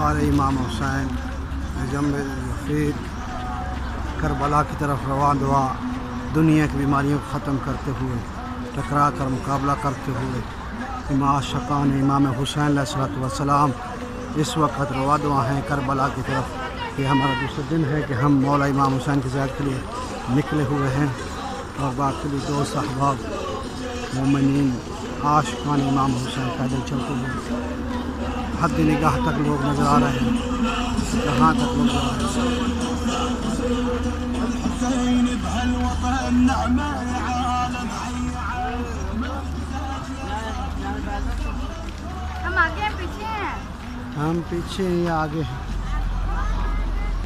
दरबार इमाम हुसैन जम्ब रफ़ीक करबला की तरफ रवान हुआ। दुनिया की बीमारियों को ख़त्म करते हुए टकरा कर मुकाबला करते हुए इमाम शकान इमाम हुसैन अलैहिस्सलाम इस वक्त रवा हैं करबला की तरफ। ये हमारा दूसरा दिन है कि हम मौला इमाम हुसैन की ज़ियारत के लिए निकले हुए हैं और बाकी दोस्त अहबाब मोमिनीन आशिकान इमाम हुसैन पैदल चलते हुए हद निगाह तक लोग नज़र आ रहे हैं। कहाँ तक लोग जा रहे हम आगे हैं पीछे हैं? हम पीछे या आगे हैं?